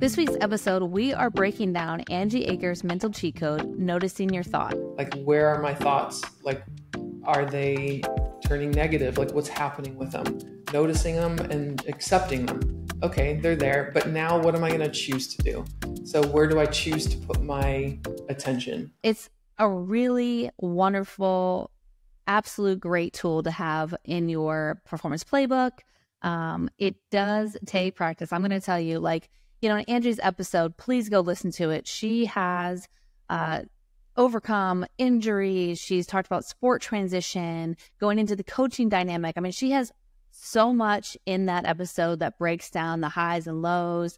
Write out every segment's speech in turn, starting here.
This week's episode, we are breaking down Angie Akers' mental cheat code, Noticing Your Thought. Like, where are my thoughts? Like, are they turning negative? Like, what's happening with them? Noticing them and accepting them. Okay, they're there, but now what am I going to choose to do? So where do I choose to put my attention? It's a really wonderful, absolute great tool to have in your performance playbook. It does take practice. I'm going to tell you, in Angie's episode, please go listen to it. She has overcome injuries. She's talked about sport transition, going into the coaching dynamic. I mean, she has so much in that episode that breaks down the highs and lows.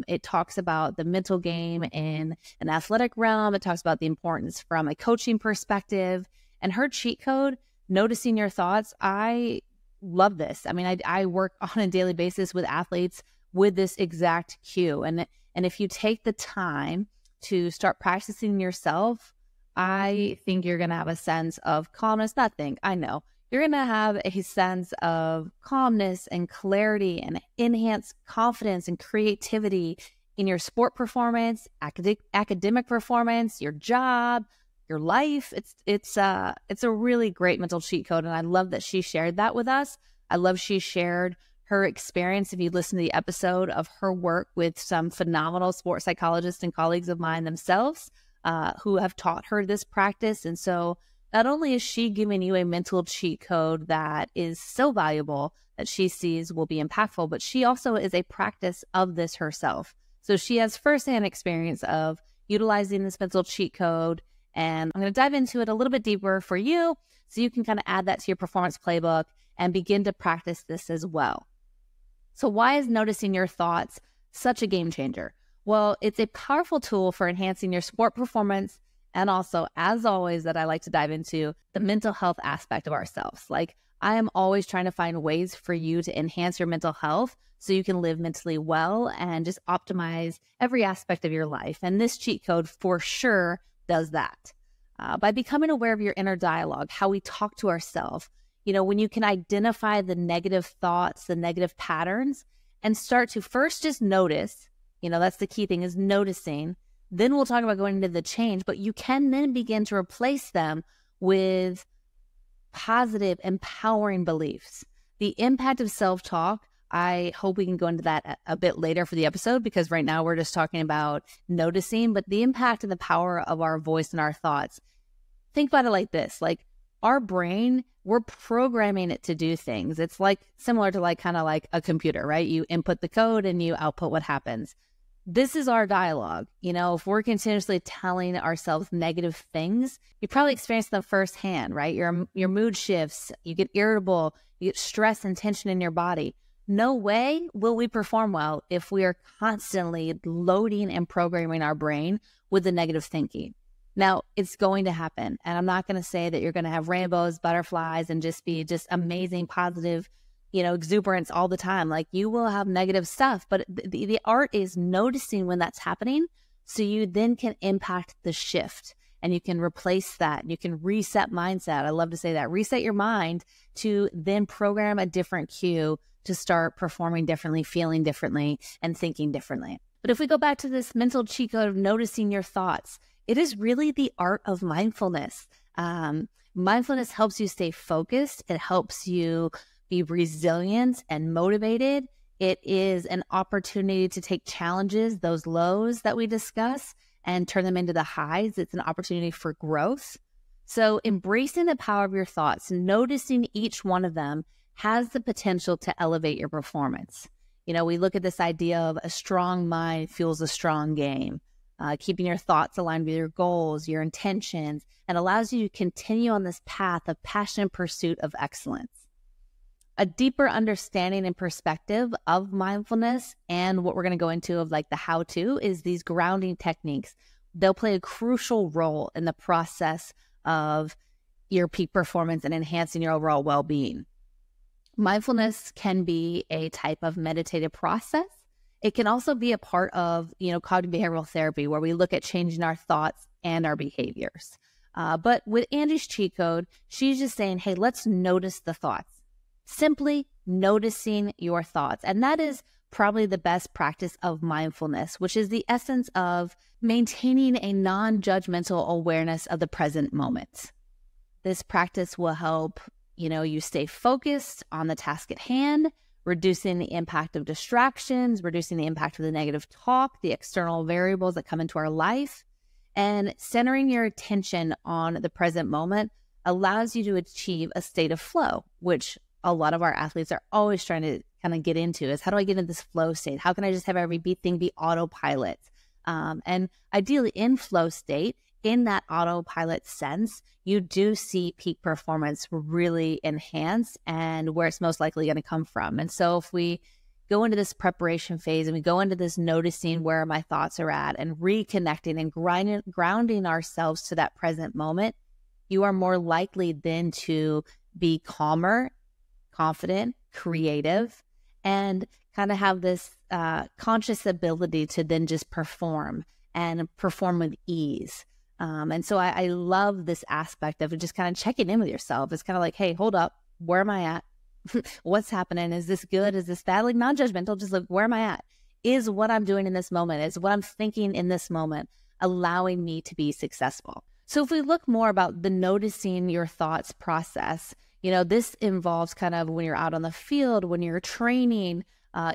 It talks about the mental game in an athletic realm. It talks about the importance from a coaching perspective. And her cheat code, Noticing Your Thoughts, I love this. I mean, I work on a daily basis with athletes with this exact cue. And if you take the time to start practicing yourself, I think you're going to have a sense of calmness. I know. You're going to have a sense of calmness and clarity and enhanced confidence and creativity in your sport performance, academic performance, your job, your life. It's a really great mental cheat code. And I love that she shared that with us. I love she shared her experience. If you listen to the episode of her work with some phenomenal sports psychologists and colleagues of mine themselves who have taught her this practice. And so not only is she giving you a mental cheat code that is so valuable that she sees will be impactful, but she also is a practice of this herself. So she has firsthand experience of utilizing this mental cheat code. And I'm going to dive into it a little bit deeper for you so you can kind of add that to your performance playbook and begin to practice this as well. So why is Noticing Your Thoughts such a game changer? Well, it's a powerful tool for enhancing your sport performance and also, as always, that I like to dive into the mental health aspect of ourselves. Like, I am always trying to find ways for you to enhance your mental health so you can live mentally well and just optimize every aspect of your life. And this cheat code for sure does that. By becoming aware of your inner dialogue, how we talk to ourselves, when you can identify the negative thoughts, the negative patterns, and start to first just notice, that's the key thing, is noticing. Then we'll talk about going into the change, but you can then begin to replace them with positive, empowering beliefs. The impact of self-talk, I hope we can go into that a bit later for the episode, because right now we're just talking about noticing, but the impact and the power of our voice and our thoughts. Think about it like this, like our brain, we're programming it to do things. It's like similar to kind of like a computer, right? You input the code and you output what happens. This is our dialogue. If we're continuously telling ourselves negative things, you probably experience them firsthand, right? Your mood shifts, you get irritable, you get stress and tension in your body. No way will we perform well if we are constantly loading and programming our brain with the negative thinking. Now, it's going to happen. And I'm not going to say that you're going to have rainbows, butterflies, and just be amazing, positive, exuberance all the time. Like, you will have negative stuff, but the art is noticing when that's happening. So you then can impact the shift and you can replace that. You can reset mindset. I love to say that. Reset your mind to then program a different cue to start performing differently, feeling differently, and thinking differently. But if we go back to this mental cheat code of noticing your thoughts, it is really the art of mindfulness. Mindfulness helps you stay focused. It helps you be resilient and motivated. It is an opportunity to take challenges, those lows that we discuss, and turn them into the highs. It's an opportunity for growth. So embracing the power of your thoughts, noticing each one of them has the potential to elevate your performance. We look at this idea of a strong mind fuels a strong game. Keeping your thoughts aligned with your goals, your intentions, and allows you to continue on this path of passionate pursuit of excellence. A deeper understanding and perspective of mindfulness and what we're going to go into of the how-to is these grounding techniques. They'll play a crucial role in the process of your peak performance and enhancing your overall well-being. Mindfulness can be a type of meditative process. It can also be a part of, cognitive behavioral therapy, where we look at changing our thoughts and our behaviors. But with Angie's cheat code, she's just saying, hey, let's notice the thoughts. Simply noticing your thoughts. And that is probably the best practice of mindfulness, which is the essence of maintaining a non-judgmental awareness of the present moment. This practice will help, you stay focused on the task at hand, reducing the impact of distractions, reducing the impact of the negative talk, the external variables that come into our life, and centering your attention on the present moment allows you to achieve a state of flow, which a lot of our athletes are always trying to kind of get into, is how do I get into this flow state? How can I just have everything be autopilot? And ideally in flow state, in that autopilot sense, you do see peak performance really enhance and where it's most likely going to come from. And so if we go into this preparation phase and we go into this noticing where my thoughts are at and reconnecting and grounding ourselves to that present moment, you are more likely then to be calmer, confident, creative, and kind of have this conscious ability to then just perform and perform with ease. And so I love this aspect of just kind of checking in with yourself. It's kind of like, hey, hold up. Where am I at? What's happening? Is this good? Is this bad? Like non-judgmental, just like, where am I at? Is what I'm doing in this moment, is what I'm thinking in this moment allowing me to be successful? So if we look more about the noticing your thoughts process, this involves kind of when you're out on the field, when you're training,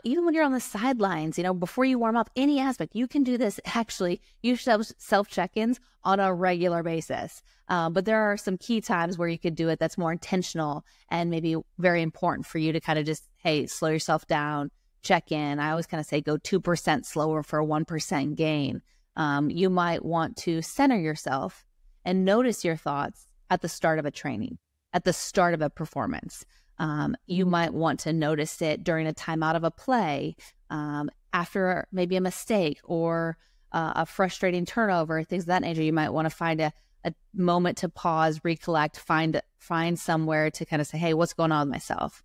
even when you're on the sidelines, before you warm up, any aspect, you can do this. Actually, you should have self-check-ins on a regular basis. But there are some key times where you could do it that's more intentional and maybe very important for you to kind of just, hey, slow yourself down, check in. I always kind of say go 2% slower for a 1% gain. You might want to center yourself and notice your thoughts at the start of a training, at the start of a performance. You might want to notice it during a timeout of a play, after maybe a mistake or a frustrating turnover, things of that nature. You might want to find a moment to pause, recollect, find somewhere to kind of say, hey, what's going on with myself?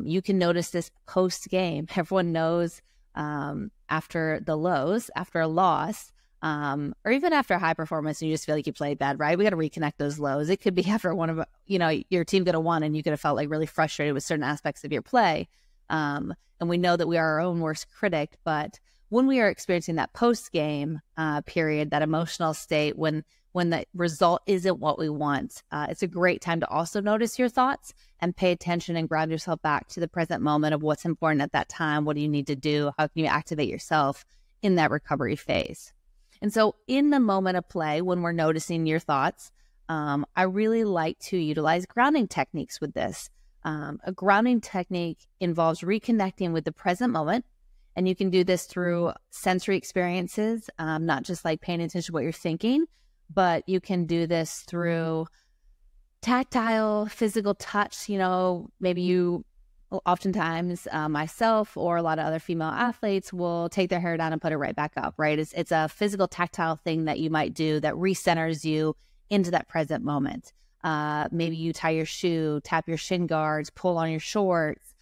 You can notice this post-game. Everyone knows after the lows, after a loss, or even after a high performance and you just feel like you played bad, right? We got to reconnect those lows. It could be after one of, your team could have won and you could have felt like really frustrated with certain aspects of your play. And we know that we are our own worst critic, but when we are experiencing that post-game period, that emotional state, when the result isn't what we want, it's a great time to also notice your thoughts and pay attention and ground yourself back to the present moment of what's important at that time. What do you need to do? How can you activate yourself in that recovery phase? And so in the moment of play, when we're noticing your thoughts, I really like to utilize grounding techniques with this. A grounding technique involves reconnecting with the present moment. And you can do this through sensory experiences, not just like paying attention to what you're thinking, but you can do this through tactile, physical touch. Maybe you oftentimes myself or a lot of other female athletes will take their hair down and put it right back up, right? It's a physical tactile thing that you might do that recenters you into that present moment. Maybe you tie your shoe, tap your shin guards, pull on your shorts,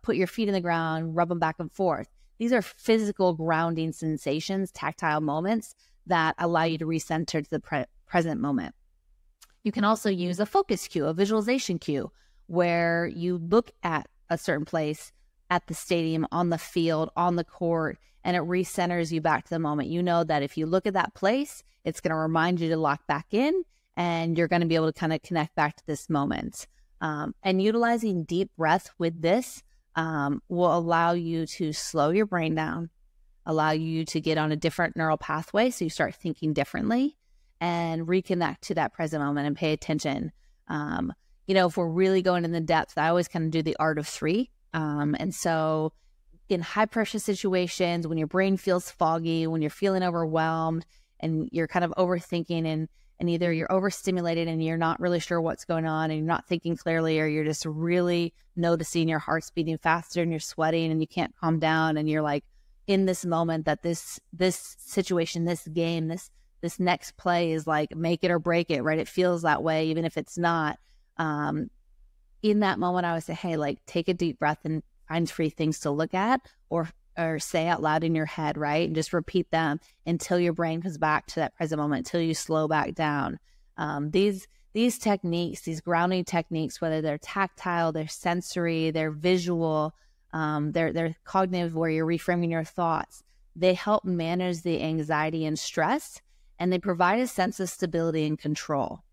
put your feet in the ground, rub them back and forth. These are physical grounding sensations, tactile moments that allow you to recenter to the present moment. You can also use a focus cue, a visualization cue, where you look at a certain place at the stadium, on the field, on the court, and it recenters you back to the moment. You know that if you look at that place, it's going to remind you to lock back in, and you're going to be able to kind of connect back to this moment. And utilizing deep breath with this will allow you to slow your brain down, allow you to get on a different neural pathway so you start thinking differently and reconnect to that present moment and pay attention. If we're really going in the depth, I always kind of do the art of 3. And so in high pressure situations, when your brain feels foggy, when you're feeling overwhelmed and you're kind of overthinking and either you're overstimulated and you're not really sure what's going on and you're not thinking clearly, or you're just really noticing your heart's beating faster and you're sweating and you can't calm down and you're like in this moment that this situation, this game, this next play is like make it or break it, right? It feels that way, even if it's not. In that moment, I would say, hey, like take a deep breath and find 3 things to look at or say out loud in your head, right? And just repeat them until your brain comes back to that present moment, until you slow back down. These techniques, these grounding techniques, whether they're tactile, they're sensory, they're visual, They're cognitive, where you're reframing your thoughts. They help manage the anxiety and stress, and they provide a sense of stability and control.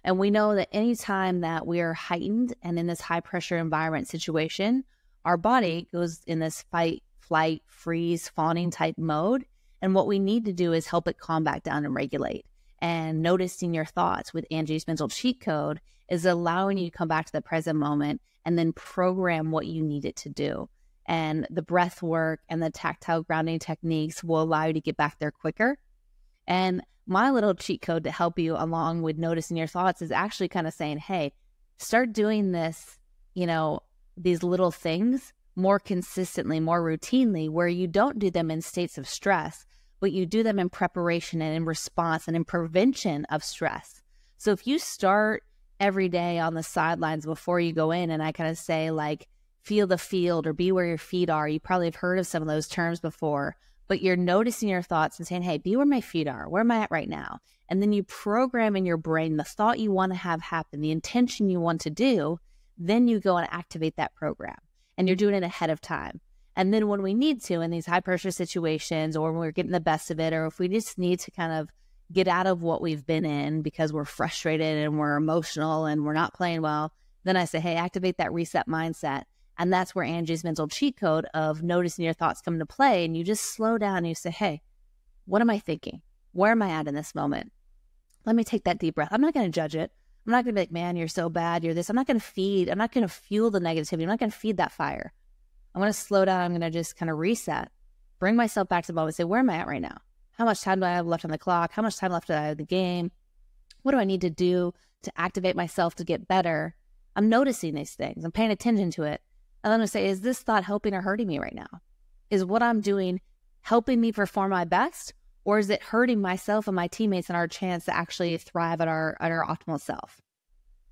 And we know that anytime that we are heightened and in this high pressure environment situation, our body goes in this fight, flight, freeze, fawning type mode. And what we need to do is help it calm back down and regulate. And noticing your thoughts with Angie's mental cheat code is allowing you to come back to the present moment and then program what you need it to do. And the breath work and the tactile grounding techniques will allow you to get back there quicker. And my little cheat code to help you along with noticing your thoughts is actually kind of saying, hey, start doing this, these little things more consistently, more routinely, where you don't do them in states of stress, but you do them in preparation and in response and in prevention of stress. So if you start every day on the sidelines before you go in, and I kind of say like, feel the field or be where your feet are. You probably have heard of some of those terms before, but you're noticing your thoughts and saying, hey, be where my feet are. Where am I at right now? And then you program in your brain the thought you want to have happen, the intention you want to do. Then you go and activate that program, and you're doing it ahead of time. And then when we need to, in these high pressure situations, or when we're getting the best of it, or if we just need to kind of get out of what we've been in because we're frustrated and we're emotional and we're not playing well, then I say, hey, activate that reset mindset. And that's where Angie's mental cheat code of noticing your thoughts come into play. And you just slow down and you say, hey, what am I thinking? Where am I at in this moment? Let me take that deep breath. I'm not going to judge it. I'm not going to be like, man, you're so bad. You're this. I'm not going to fuel the negativity. I'm not going to feed that fire. I'm going to slow down. I'm going to just kind of reset, bring myself back to the moment and say, where am I at right now? How much time do I have left on the clock? How much time left do I have in the game? What do I need to do to activate myself to get better? I'm noticing these things. I'm paying attention to it. And then I say, is this thought helping or hurting me right now? Is what I'm doing helping me perform my best? Or is it hurting myself and my teammates and our chance to actually thrive at our optimal self?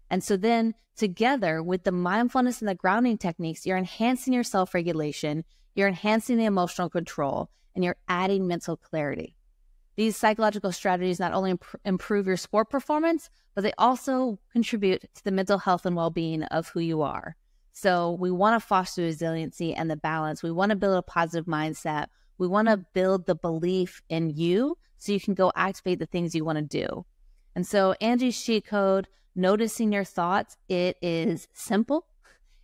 And so then together with the mindfulness and the grounding techniques, you're enhancing your self-regulation, you're enhancing the emotional control, and you're adding mental clarity. These psychological strategies not only improve your sport performance, but they also contribute to the mental health and well-being of who you are. So we want to foster resiliency and the balance. We want to build a positive mindset. We want to build the belief in you so you can go activate the things you want to do. And so Angie's cheat code, noticing your thoughts, it is simple.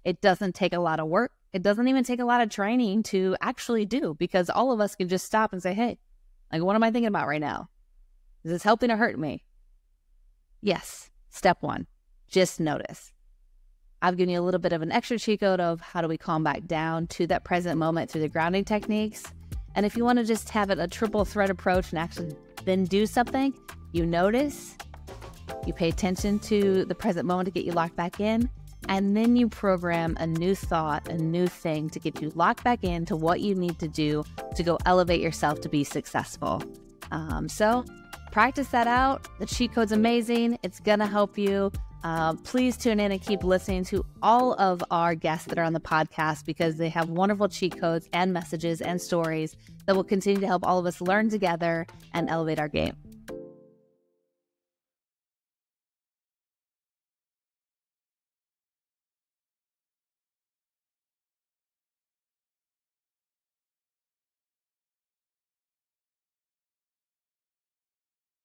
It doesn't take a lot of work. It doesn't even take a lot of training to actually do, because all of us can just stop and say, hey, like, what am I thinking about right now? Is this helping or hurting me? Yes. Step one, just notice. I've given you a little bit of an extra cheat code of how do we calm back down to that present moment through the grounding techniques. And if you want to just have it a triple threat approach and actually then do something, you notice, you pay attention to the present moment to get you locked back in, and then you program a new thought, a new thing to get you locked back into what you need to do to go elevate yourself to be successful. So practice that out. The cheat code's amazing. It's going to help you. Please tune in and keep listening to all of our guests that are on the podcast, because they have wonderful cheat codes and messages and stories that will continue to help all of us learn together and elevate our game.